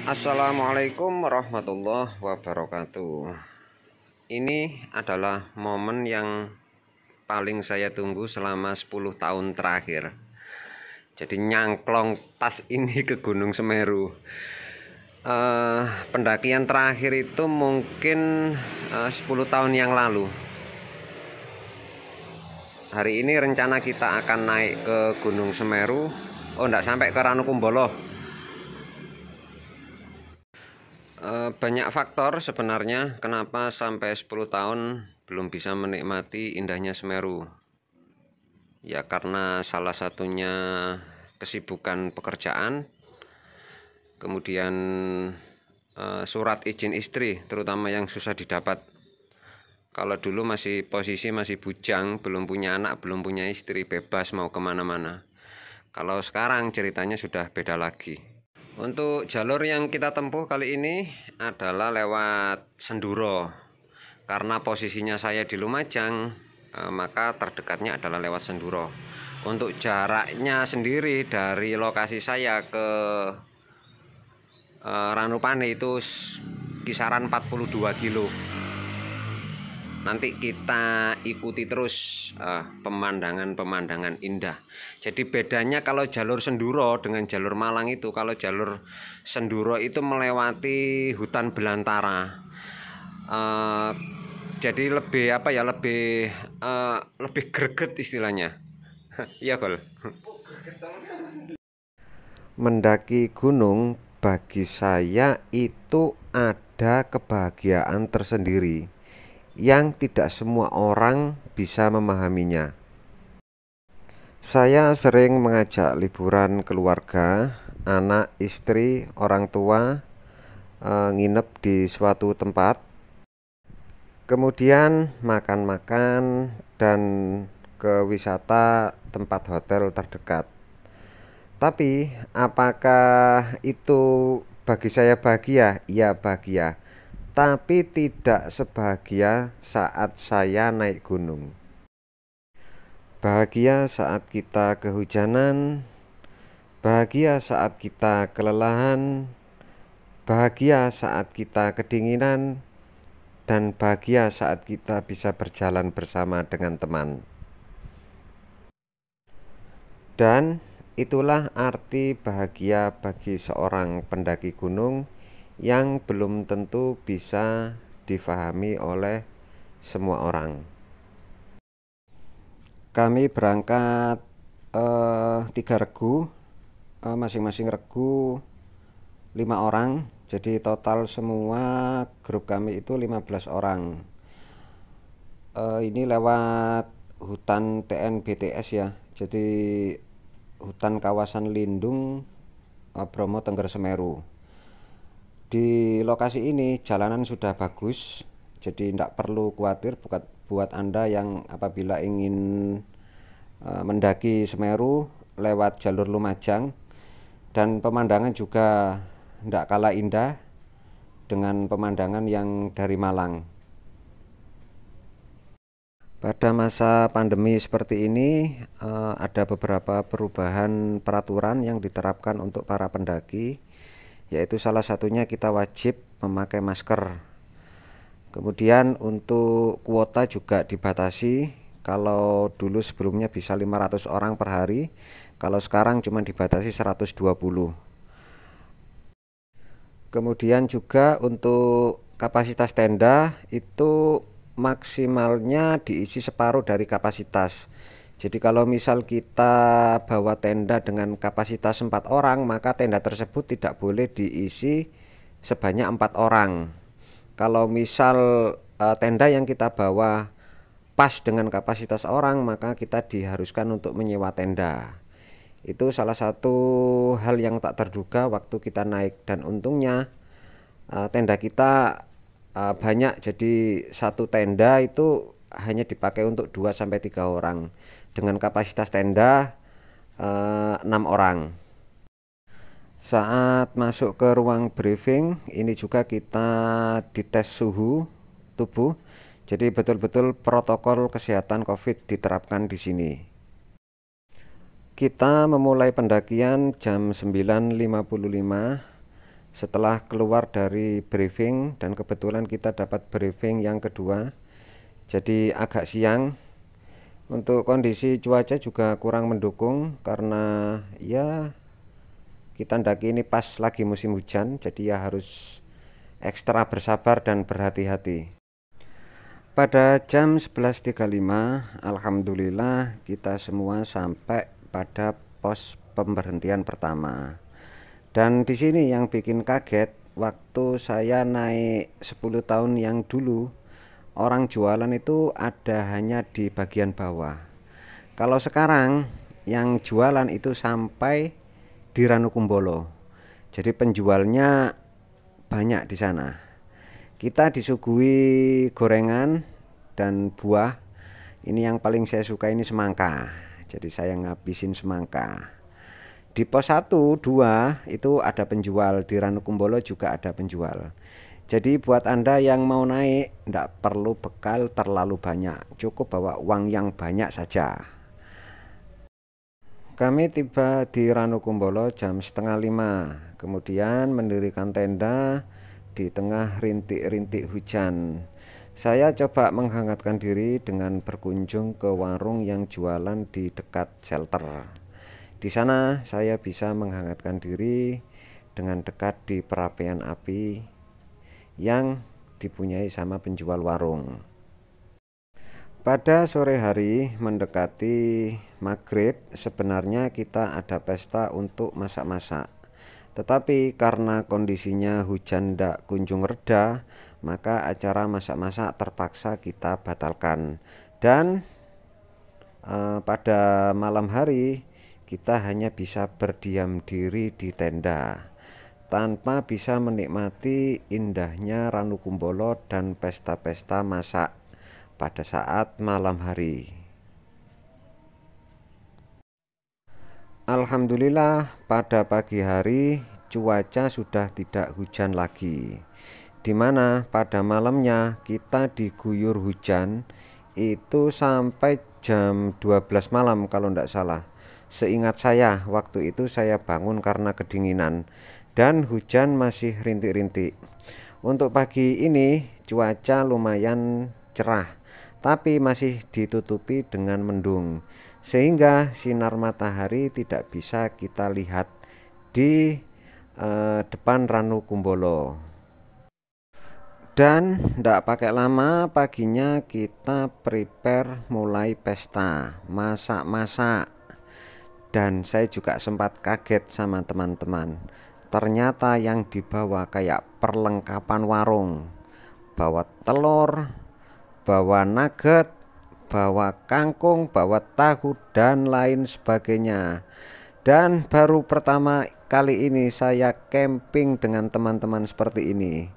Assalamualaikum warahmatullahi wabarakatuh. Ini adalah momen yang paling saya tunggu selama 10 tahun terakhir. Jadi nyangklong tas ini ke Gunung Semeru. Pendakian terakhir itu mungkin 10 tahun yang lalu. Hari ini rencana kita akan naik ke Gunung Semeru. Enggak sampai ke Ranukumbolo. Banyak faktor sebenarnya kenapa sampai 10 tahun belum bisa menikmati indahnya Semeru. Ya karena salah satunya kesibukan pekerjaan, kemudian surat izin istri terutama yang susah didapat. Kalau dulu posisi masih bujang, belum punya anak, belum punya istri, bebas mau kemana-mana. Kalau sekarang ceritanya sudah beda lagi. Untuk jalur yang kita tempuh kali ini adalah lewat Senduro. Karena posisinya saya di Lumajang, maka terdekatnya adalah lewat Senduro. Untuk jaraknya sendiri dari lokasi saya ke Ranupane itu kisaran 42 kilo. Nanti kita ikuti terus pemandangan-pemandangan indah. Jadi bedanya kalau jalur Senduro dengan jalur Malang itu, kalau jalur Senduro itu melewati hutan belantara. Jadi lebih lebih greget istilahnya. Iya, Gol. Mendaki gunung bagi saya itu ada kebahagiaan tersendiri yang tidak semua orang bisa memahaminya. Saya sering mengajak liburan keluarga, anak, istri, orang tua, nginep di suatu tempat, kemudian makan-makan dan ke wisata tempat hotel terdekat. Tapi apakah itu bagi saya bahagia? Ya bahagia. Tapi tidak sebahagia saat saya naik gunung. Bahagia saat kita kehujanan, bahagia saat kita kelelahan, bahagia saat kita kedinginan, dan bahagia saat kita bisa berjalan bersama dengan teman. Dan itulah arti bahagia bagi seorang pendaki gunung yang belum tentu bisa difahami oleh semua orang. Kami berangkat 3 regu, masing-masing regu 5 orang. Jadi total semua grup kami itu 15 orang. Ini lewat hutan TN BTS ya. Jadi hutan kawasan lindung Bromo Tengger Semeru. Di lokasi ini jalanan sudah bagus, jadi tidak perlu khawatir buat Anda yang apabila ingin mendaki Semeru lewat jalur Lumajang. Dan pemandangan juga tidak kalah indah dengan pemandangan yang dari Malang. Pada masa pandemi seperti ini ada beberapa perubahan peraturan yang diterapkan untuk para pendaki, yaitu salah satunya kita wajib memakai masker. Kemudian untuk kuota juga dibatasi. Kalau dulu sebelumnya bisa 500 orang per hari, kalau sekarang cuma dibatasi 120. Kemudian juga untuk kapasitas tenda itu maksimalnya diisi separuh dari kapasitas. Jadi kalau misal kita bawa tenda dengan kapasitas 4 orang, maka tenda tersebut tidak boleh diisi sebanyak 4 orang. Kalau misal tenda yang kita bawa pas dengan kapasitas orang, maka kita diharuskan untuk menyewa tenda. Itu salah satu hal yang tak terduga waktu kita naik, dan untungnya tenda kita banyak. Jadi satu tenda itu hanya dipakai untuk 2-3 orang dengan kapasitas tenda 6 orang. Saat masuk ke ruang briefing ini juga kita dites suhu tubuh. Jadi betul-betul protokol kesehatan COVID diterapkan di sini. Kita memulai pendakian jam 9.55 setelah keluar dari briefing, dan kebetulan kita dapat briefing yang kedua, jadi agak siang. Untuk kondisi cuaca juga kurang mendukung karena ya kita ndaki ini pas lagi musim hujan, jadi ya harus ekstra bersabar dan berhati-hati. Pada jam 11.35 alhamdulillah kita semua sampai pada pos pemberhentian pertama. Dan di sini yang bikin kaget, waktu saya naik 10 tahun yang dulu, orang jualan itu ada hanya di bagian bawah. Kalau sekarang yang jualan itu sampai di Ranukumbolo. Jadi penjualnya banyak di sana. Kita disuguhi gorengan dan buah. Ini yang paling saya suka, ini semangka. Jadi saya ngabisin semangka. Di pos 1, 2 itu ada penjual, di Ranukumbolo juga ada penjual. Jadi buat Anda yang mau naik, tidak perlu bekal terlalu banyak, cukup bawa uang yang banyak saja. Kami tiba di Ranukumbolo jam 4:30, kemudian mendirikan tenda di tengah rintik-rintik hujan. Saya coba menghangatkan diri dengan berkunjung ke warung yang jualan di dekat shelter. Di sana saya bisa menghangatkan diri dengan dekat di perapian api yang dipunyai sama penjual warung. Pada sore hari mendekati maghrib, sebenarnya kita ada pesta untuk masak-masak. Tetapi karena kondisinya hujan tidak kunjung reda, maka acara masak-masak terpaksa kita batalkan. Dan pada malam hari kita hanya bisa berdiam diri di tenda, tanpa bisa menikmati indahnya Ranukumbolo dan pesta-pesta masak pada saat malam hari. Alhamdulillah pada pagi hari cuaca sudah tidak hujan lagi, dimana pada malamnya kita diguyur hujan itu sampai jam 12 malam kalau tidak salah. Seingat saya waktu itu saya bangun karena kedinginan dan hujan masih rintik-rintik. Untuk pagi ini cuaca lumayan cerah, tapi masih ditutupi dengan mendung, sehingga sinar matahari tidak bisa kita lihat di depan Ranukumbolo. Dan tidak pakai lama, paginya kita prepare mulai pesta, masak-masak. Dan saya juga sempat kaget sama teman-teman, ternyata yang dibawa kayak perlengkapan warung, bawa telur, bawa nugget, bawa kangkung, bawa tahu, dan lain sebagainya. Dan baru pertama kali ini saya camping dengan teman-teman seperti ini.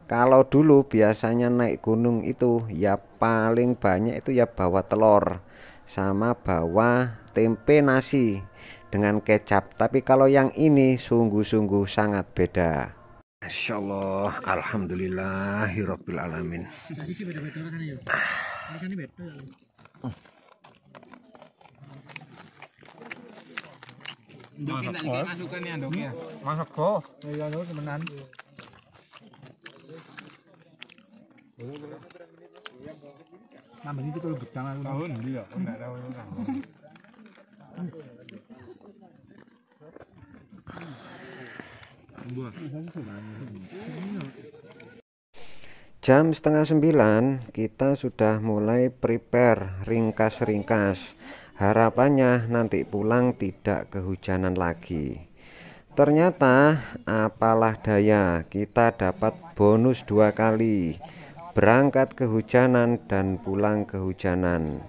Kalau dulu biasanya naik gunung itu ya paling banyak itu ya bawa telur sama bawa tempe nasi dengan kecap. Tapi kalau yang ini sungguh-sungguh sangat beda. Masya Allah, alhamdulillahirabbil alamin. Masak kok. Ya lho temenan. Nambah itu kalau gedang aku. Tahun iya, enggak tahu kan. Jam 8:30 kita sudah mulai prepare ringkas-ringkas. Harapannya nanti pulang tidak kehujanan lagi. Ternyata apalah daya, kita dapat bonus 2 kali, berangkat kehujanan dan pulang kehujanan.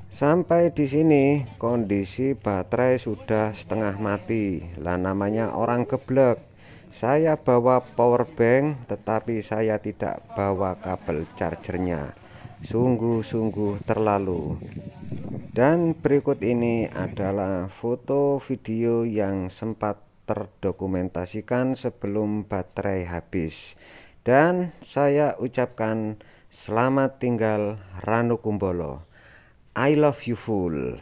Sampai di sini kondisi baterai sudah setengah mati. Lah namanya orang geblek. Saya bawa power bank tetapi saya tidak bawa kabel chargernya. Sungguh-sungguh terlalu. Dan berikut ini adalah foto video yang sempat terdokumentasikan sebelum baterai habis. Dan saya ucapkan selamat tinggal Ranukumbolo. I love you full.